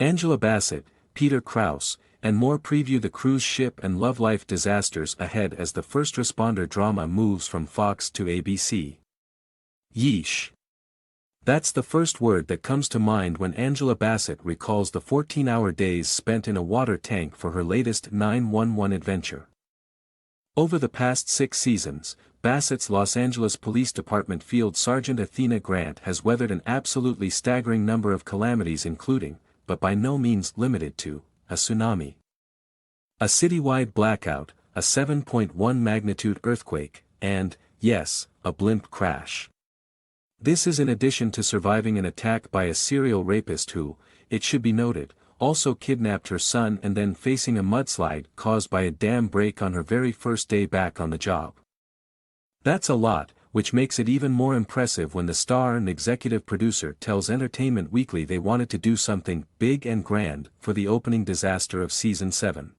Angela Bassett, Peter Krause, and more preview the cruise ship and love life disasters ahead as the first responder drama moves from Fox to ABC. Yeesh. That's the first word that comes to mind when Angela Bassett recalls the 14-hour days spent in a water tank for her latest 911 adventure. Over the past 6 seasons, Bassett's Los Angeles Police Department Field Sergeant Athena Grant has weathered an absolutely staggering number of calamities including, but by no means limited to, a tsunami, a citywide blackout, a 7.1 magnitude earthquake, and, yes, a blimp crash. This is in addition to surviving an attack by a serial rapist who, it should be noted, also kidnapped her son and then facing a mudslide caused by a dam break on her very first day back on the job. That's a lot, which makes it even more impressive when the star and executive producer tells Entertainment Weekly they wanted to do something big and grand for the opening disaster of Season 7.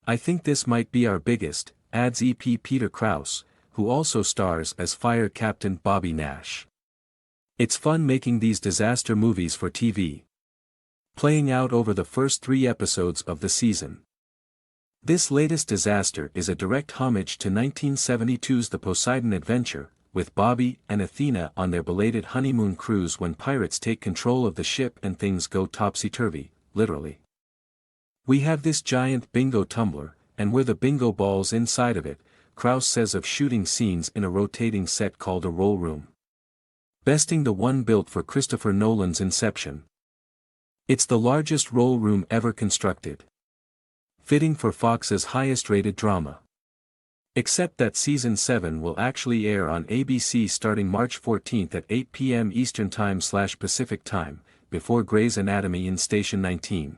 I think this might be our biggest, adds EP Peter Krause, who also stars as Fire Captain Bobby Nash. It's fun making these disaster movies for TV. Playing out over the first 3 episodes of the season. This latest disaster is a direct homage to 1972's The Poseidon Adventure, with Bobby and Athena on their belated honeymoon cruise when pirates take control of the ship and things go topsy-turvy, literally. We have this giant bingo tumbler, and we're the bingo balls inside of it, Krause says of shooting scenes in a rotating set called a roll room. Besting the one built for Christopher Nolan's Inception. It's the largest roll room ever constructed. Fitting for Fox's highest-rated drama. Except that Season 7 will actually air on ABC starting March 14 at 8 p.m. Eastern Time/Pacific Time, before Grey's Anatomy in Station 19.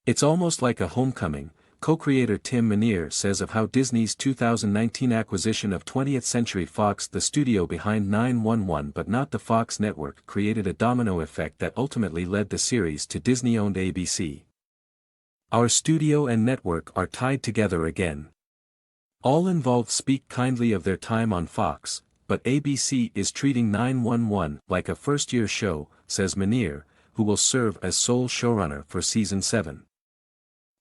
It's almost like a homecoming, co-creator Tim Minear says of how Disney's 2019 acquisition of 20th Century Fox, the studio behind 911 but not the Fox network, created a domino effect that ultimately led the series to Disney-owned ABC. Our studio and network are tied together again. All involved speak kindly of their time on Fox, but ABC is treating 911 like a first-year show, says Minear, who will serve as sole showrunner for Season 7.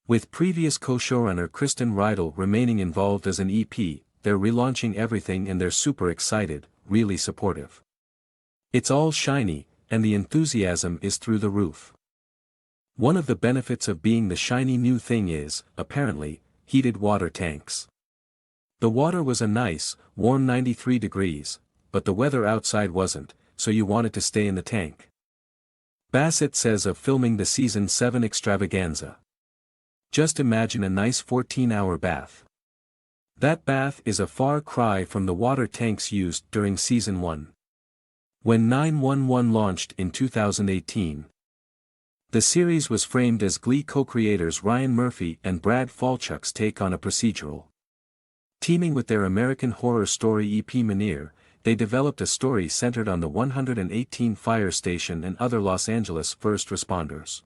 With previous co-showrunner Kristen Rydell remaining involved as an EP, they're relaunching everything and they're super excited, really supportive. It's all shiny, and the enthusiasm is through the roof. One of the benefits of being the shiny new thing is, apparently, heated water tanks. The water was a nice, warm 93 degrees, but the weather outside wasn't, so you wanted to stay in the tank. Bassett says of filming the Season 7 extravaganza. Just imagine a nice 14-hour bath. That bath is a far cry from the water tanks used during Season 1. When 911 launched in 2018. The series was framed as Glee co-creators Ryan Murphy and Brad Falchuk's take on a procedural. Teaming with their American Horror Story EP Minear, they developed a story centered on the 118 fire station and other Los Angeles first responders.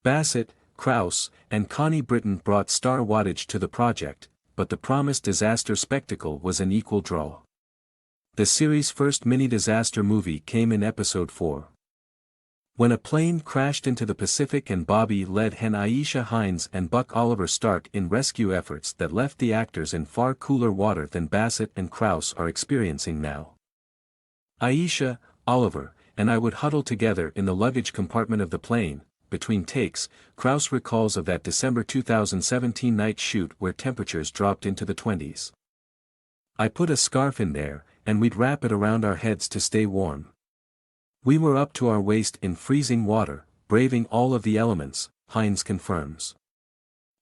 Bassett, Krause, and Connie Britton brought star wattage to the project, but the promised disaster spectacle was an equal draw. The series' first mini-disaster movie came in Episode 4. When a plane crashed into the Pacific and Bobby led Hen Aisha Hines and Buck Oliver Stark in rescue efforts that left the actors in far cooler water than Bassett and Krause are experiencing now. Aisha, Oliver, and I would huddle together in the luggage compartment of the plane. Between takes, Krause recalls of that December 2017 night shoot where temperatures dropped into the 20s. I put a scarf in there, and we'd wrap it around our heads to stay warm. We were up to our waist in freezing water, braving all of the elements, Hines confirms.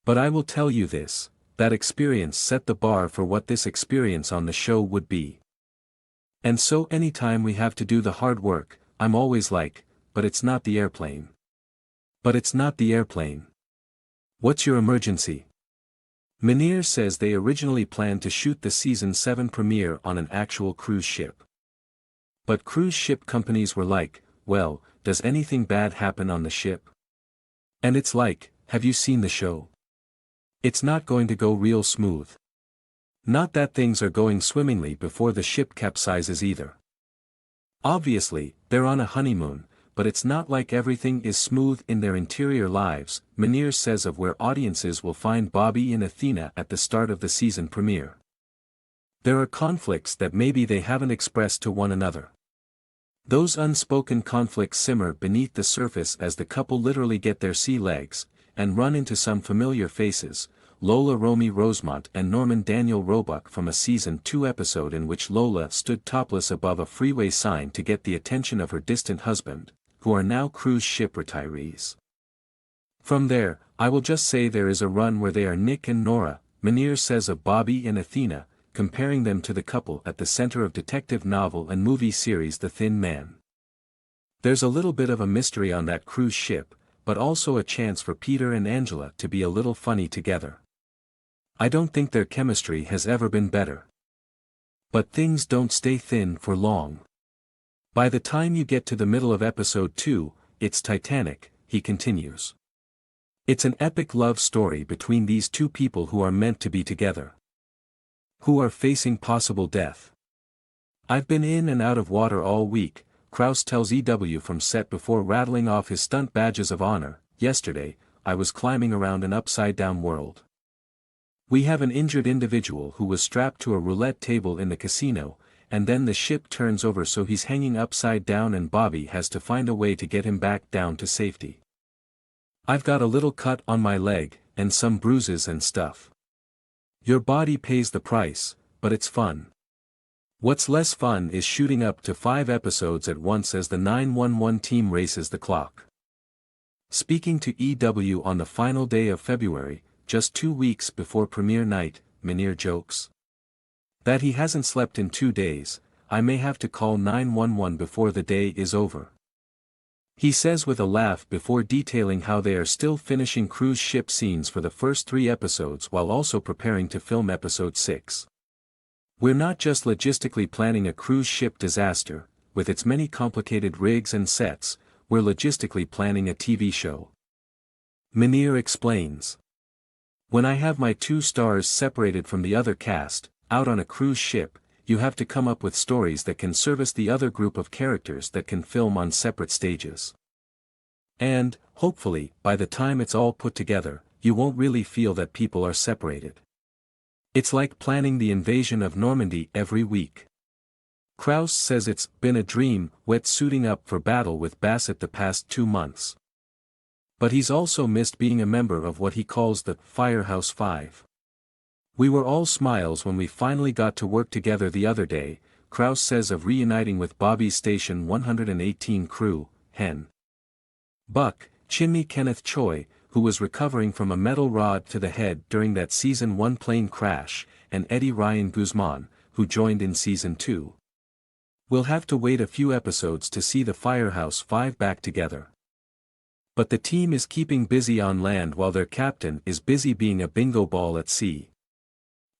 But I will tell you this, that experience set the bar for what this experience on the show would be. And so anytime we have to do the hard work, I'm always like, but it's not the airplane. But it's not the airplane. What's your emergency? Minear says they originally planned to shoot the Season 7 premiere on an actual cruise ship. But cruise ship companies were like, well, does anything bad happen on the ship? And it's like, have you seen the show? It's not going to go real smooth. Not that things are going swimmingly before the ship capsizes either. Obviously, they're on a honeymoon, but it's not like everything is smooth in their interior lives, Minir says of where audiences will find Bobby and Athena at the start of the season premiere. There are conflicts that maybe they haven't expressed to one another. Those unspoken conflicts simmer beneath the surface as the couple literally get their sea legs, and run into some familiar faces, Lola Romy Rosemont and Norman Daniel Roebuck from a season 2 episode in which Lola stood topless above a freeway sign to get the attention of her distant husband, who are now cruise ship retirees. From there, I will just say there is a run where they are Nick and Nora, Minir says of Bobby and Athena, comparing them to the couple at the center of detective novel and movie series The Thin Man. There's a little bit of a mystery on that cruise ship, but also a chance for Peter and Angela to be a little funny together. I don't think their chemistry has ever been better. But things don't stay thin for long. By the time you get to the middle of episode 2, it's Titanic, he continues. It's an epic love story between these two people who are meant to be together. Who are facing possible death. I've been in and out of water all week, Krause tells EW from set before rattling off his stunt badges of honor. Yesterday, I was climbing around an upside-down world. We have an injured individual who was strapped to a roulette table in the casino, and then the ship turns over so he's hanging upside down and Bobby has to find a way to get him back down to safety. I've got a little cut on my leg, and some bruises and stuff. Your body pays the price, but it's fun. What's less fun is shooting up to 5 episodes at once as the 911 team races the clock. Speaking to EW on the final day of February, just 2 weeks before premiere night, Minir jokes that he hasn't slept in 2 days. I may have to call 911 before the day is over. He says with a laugh before detailing how they are still finishing cruise ship scenes for the first 3 episodes while also preparing to film episode 6. We're not just logistically planning a cruise ship disaster, with its many complicated rigs and sets, we're logistically planning a TV show. Minir explains. When I have my 2 stars separated from the other cast, out on a cruise ship, you have to come up with stories that can service the other group of characters that can film on separate stages. And, hopefully, by the time it's all put together, you won't really feel that people are separated. It's like planning the invasion of Normandy every week. Krause says it's been a dream, wetsuiting up for battle with Bassett the past 2 months. But he's also missed being a member of what he calls the Firehouse Five. We were all smiles when we finally got to work together the other day, Krause says of reuniting with Bobby's Station 118 crew, Hen Buck, Chimney Kenneth Choi, who was recovering from a metal rod to the head during that season 1 plane crash, and Eddie Ryan Guzman, who joined in season 2. We'll have to wait a few episodes to see the Firehouse Five back together. But the team is keeping busy on land while their captain is busy being a bingo ball at sea.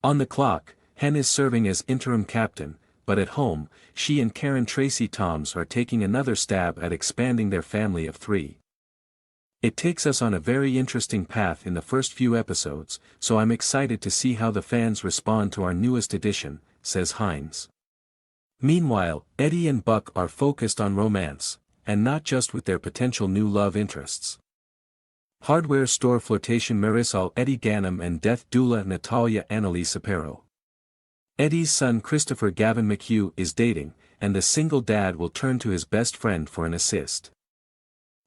On the clock, Hen is serving as interim captain, but at home, she and Karen Tracy Toms are taking another stab at expanding their family of 3. It takes us on a very interesting path in the first few episodes, so I'm excited to see how the fans respond to our newest addition, says Hines. Meanwhile, Eddie and Buck are focused on romance, and not just with their potential new love interests. Hardware store flirtation Marisol Eddie Ganem and death doula Natalia Annalise Aparo. Eddie's son Christopher Gavin McHugh is dating, and the single dad will turn to his best friend for an assist.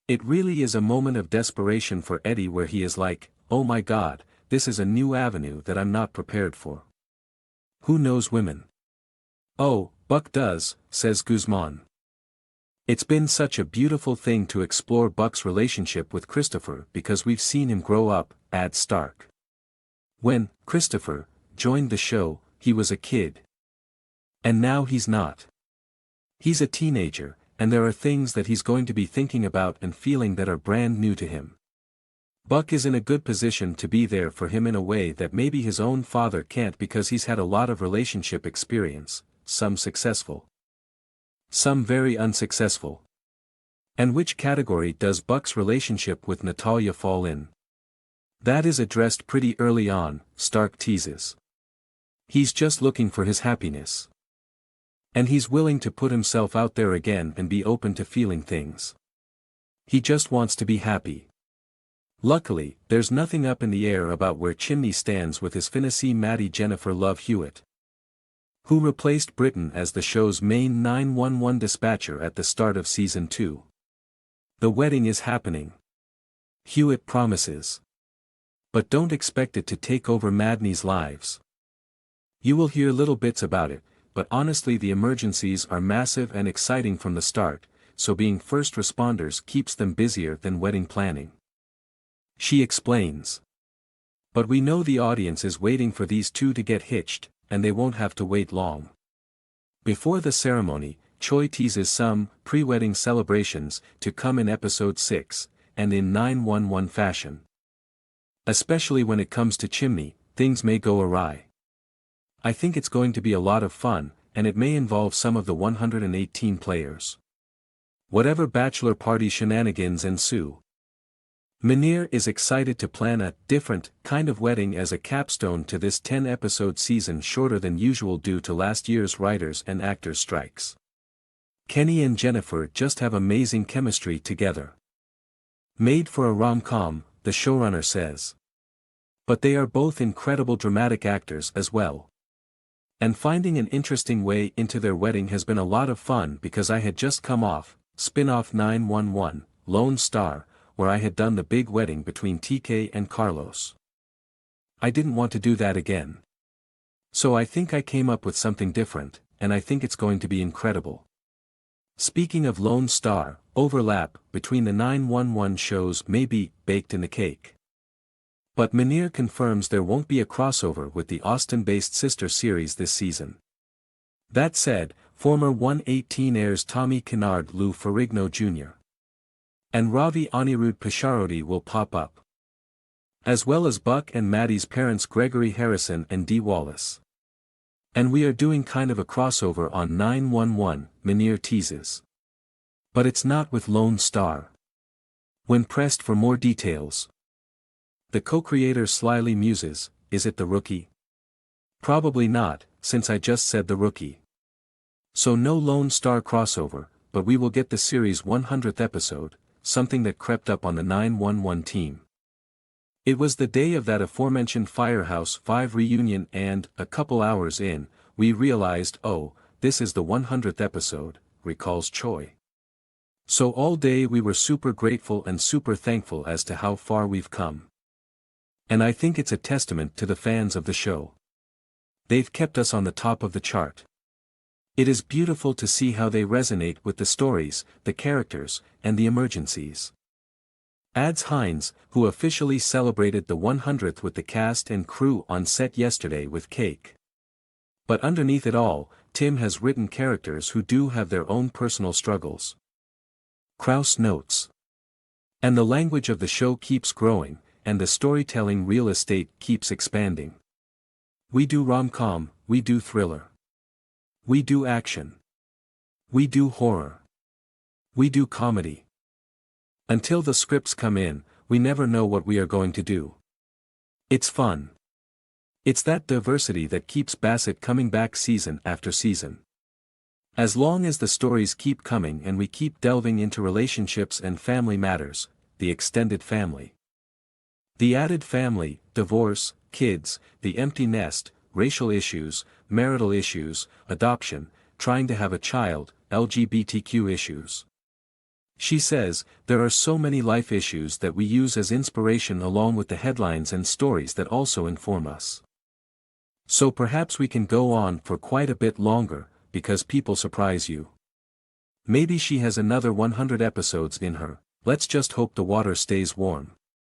It really is a moment of desperation for Eddie where he is like, oh my god, this is a new avenue that I'm not prepared for. Who knows women? Oh, Buck does, says Guzman. It's been such a beautiful thing to explore Buck's relationship with Christopher because we've seen him grow up, adds Stark. When Christopher joined the show, he was a kid. And now he's not. He's a teenager, and there are things that he's going to be thinking about and feeling that are brand new to him. Buck is in a good position to be there for him in a way that maybe his own father can't because he's had a lot of relationship experience, some successful, some very unsuccessful. And which category does Buck's relationship with Natalia fall in? That is addressed pretty early on, Stark teases. He's just looking for his happiness. And he's willing to put himself out there again and be open to feeling things. He just wants to be happy. Luckily, there's nothing up in the air about where Chimney stands with his fiancée Maddie Jennifer Love Hewitt, who replaced Britton as the show's main 911 dispatcher at the start of season 2. The wedding is happening, Hewitt promises. But don't expect it to take over Madney's lives. You will hear little bits about it, but honestly the emergencies are massive and exciting from the start, so being first responders keeps them busier than wedding planning. She explains. But we know the audience is waiting for these two to get hitched, and they won't have to wait long. Before the ceremony, Choi teases some pre-wedding celebrations to come in episode 6, and in 911 fashion. Especially when it comes to Chimney, things may go awry. I think it's going to be a lot of fun, and it may involve some of the 118 players. Whatever bachelor party shenanigans ensue. Minir is excited to plan a different kind of wedding as a capstone to this 10-episode season shorter than usual due to last year's writers and actors strikes. Kenny and Jennifer just have amazing chemistry together. Made for a rom-com, the showrunner says. But they are both incredible dramatic actors as well. And finding an interesting way into their wedding has been a lot of fun because I had just come off spin-off 911, Lone Star, where I had done the big wedding between TK and Carlos. I didn't want to do that again. So I think I came up with something different, and I think it's going to be incredible. Speaking of Lone Star, overlap between the 911 shows may be baked in the cake. But Minir confirms there won't be a crossover with the Austin-based sister series this season. That said, former 118 heirs Tommy Kennard Lou Ferrigno Jr. and Ravi Anirudh Pisharodi will pop up. As well as Buck and Maddie's parents Gregory Harrison and Dee Wallace. And we are doing kind of a crossover on 911, Minir teases. But it's not with Lone Star. When pressed for more details, the co-creator slyly muses, is it the Rookie? Probably not, since I just said the Rookie. So no Lone Star crossover, but we will get the series' 100th episode, something that crept up on the 911 team. It was the day of that aforementioned Firehouse 5 reunion and, a couple hours in, we realized, oh, this is the 100th episode, recalls Choi. So all day we were super grateful and super thankful as to how far we've come. And I think it's a testament to the fans of the show. They've kept us on the top of the chart. It is beautiful to see how they resonate with the stories, the characters, and the emergencies. Adds Hines, who officially celebrated the 100th with the cast and crew on set yesterday with cake. But underneath it all, Tim has written characters who do have their own personal struggles. Krause notes. And the language of the show keeps growing, and the storytelling real estate keeps expanding. We do rom-com, we do thriller. We do action. We do horror. We do comedy. Until the scripts come in, we never know what we are going to do. It's fun. It's that diversity that keeps Bassett coming back season after season. As long as the stories keep coming and we keep delving into relationships and family matters, the extended family. The added family, divorce, kids, the empty nest, racial issues, marital issues, adoption, trying to have a child, LGBTQ issues. She says, there are so many life issues that we use as inspiration along with the headlines and stories that also inform us. So perhaps we can go on for quite a bit longer, because people surprise you. Maybe she has another 100 episodes in her, let's just hope the water stays warm.